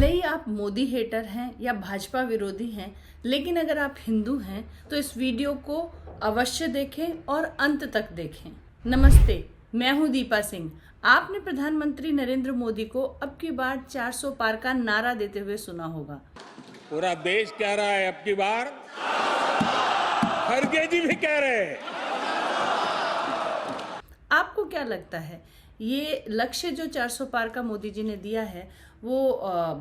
भले ही आप मोदी हेटर हैं या भाजपा विरोधी हैं, लेकिन अगर आप हिंदू हैं तो इस वीडियो को अवश्य देखें और अंत तक देखें। नमस्ते, मैं हूं दीपा सिंह। आपने प्रधानमंत्री नरेंद्र मोदी को अब की बार 400 पार का नारा देते हुए सुना होगा। पूरा देश कह रहा है अब की बार, खड़गे जी भी कह रहे हैं। आपको क्या लगता है, ये लक्ष्य जो 400 पार का मोदी जी ने दिया है वो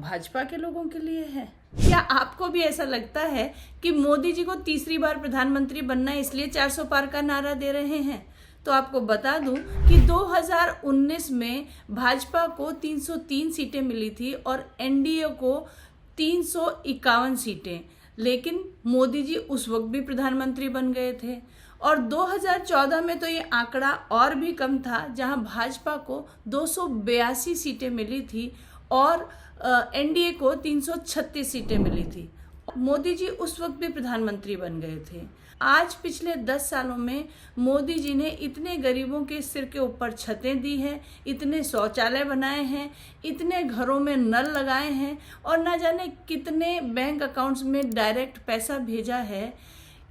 भाजपा के लोगों के लिए है? क्या आपको भी ऐसा लगता है कि मोदी जी को तीसरी बार प्रधानमंत्री बनना है, इसलिए 400 पार का नारा दे रहे हैं? तो आपको बता दूं कि 2019 में भाजपा को 303 सीटें मिली थी और एनडीए को 351 सीटें, लेकिन मोदी जी उस वक्त भी प्रधानमंत्री बन गए थे। और 2014 में तो ये आंकड़ा और भी कम था, जहां भाजपा को 282 सीटें मिली थी और एनडीए को 336 सीटें मिली थी। मोदी जी उस वक्त भी प्रधानमंत्री बन गए थे। आज पिछले 10 सालों में मोदी जी ने इतने गरीबों के सिर के ऊपर छतें दी हैं, इतने शौचालय बनाए हैं, इतने घरों में नल लगाए हैं और ना जाने कितने बैंक अकाउंट्स में डायरेक्ट पैसा भेजा है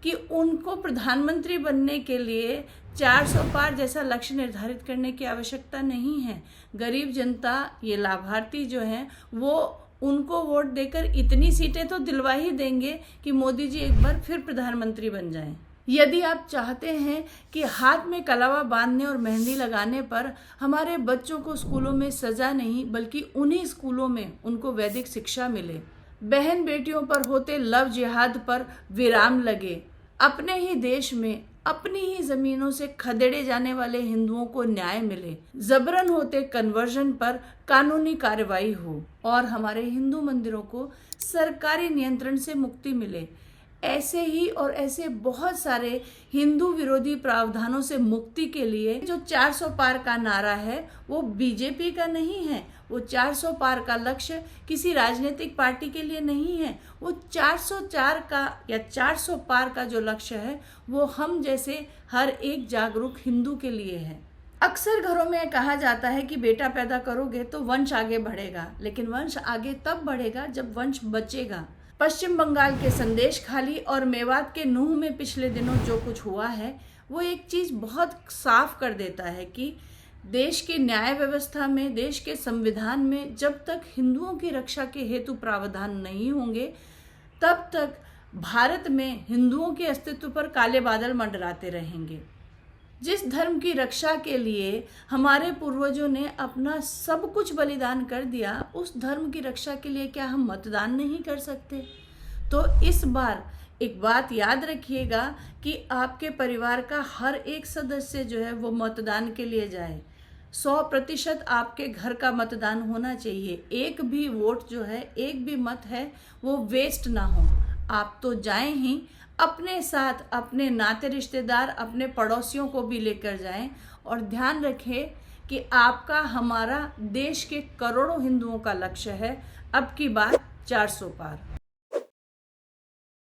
कि उनको प्रधानमंत्री बनने के लिए 400 पार जैसा लक्ष्य निर्धारित करने की आवश्यकता नहीं है। गरीब जनता, ये लाभार्थी जो हैं, वो उनको वोट देकर इतनी सीटें तो दिलवा ही देंगे कि मोदी जी एक बार फिर प्रधानमंत्री बन जाएं। यदि आप चाहते हैं कि हाथ में कलावा बांधने और मेहंदी लगाने पर हमारे बच्चों को स्कूलों में सजा नहीं बल्कि उन्हीं स्कूलों में उनको वैदिक शिक्षा मिले, बहन बेटियों पर होते लव जिहाद पर विराम लगे, अपने ही देश में अपनी ही जमीनों से खदेड़े जाने वाले हिंदुओं को न्याय मिले, जबरन होते कन्वर्जन पर कानूनी कार्रवाई हो और हमारे हिंदू मंदिरों को सरकारी नियंत्रण से मुक्ति मिले, ऐसे ही और ऐसे बहुत सारे हिंदू विरोधी प्रावधानों से मुक्ति के लिए जो 400 पार का नारा है वो बीजेपी का नहीं है। वो 400 पार का लक्ष्य किसी राजनीतिक पार्टी के लिए नहीं है। वो 404 का या 400 पार का जो लक्ष्य है वो हम जैसे हर एक जागरूक हिंदू के लिए है। अक्सर घरों में कहा जाता है कि बेटा पैदा करोगे तो वंश आगे बढ़ेगा, लेकिन वंश आगे तब बढ़ेगा जब वंश बचेगा। पश्चिम बंगाल के संदेश खाली और मेवात के नूह में पिछले दिनों जो कुछ हुआ है वो एक चीज़ बहुत साफ कर देता है कि देश की न्याय व्यवस्था में, देश के संविधान में जब तक हिंदुओं की रक्षा के हेतु प्रावधान नहीं होंगे तब तक भारत में हिंदुओं के अस्तित्व पर काले बादल मंडराते रहेंगे। जिस धर्म की रक्षा के लिए हमारे पूर्वजों ने अपना सब कुछ बलिदान कर दिया, उस धर्म की रक्षा के लिए क्या हम मतदान नहीं कर सकते? तो इस बार एक बात याद रखिएगा कि आपके परिवार का हर एक सदस्य जो है वो मतदान के लिए जाए। 100% आपके घर का मतदान होना चाहिए। एक भी वोट जो है, एक भी मत है वो वेस्ट ना हो। आप तो जाएं ही, अपने साथ अपने नाते रिश्तेदार, अपने पड़ोसियों को भी लेकर जाएं और ध्यान रखें कि आपका, हमारा, देश के करोड़ों हिंदुओं का लक्ष्य है अब की बार 400 पार।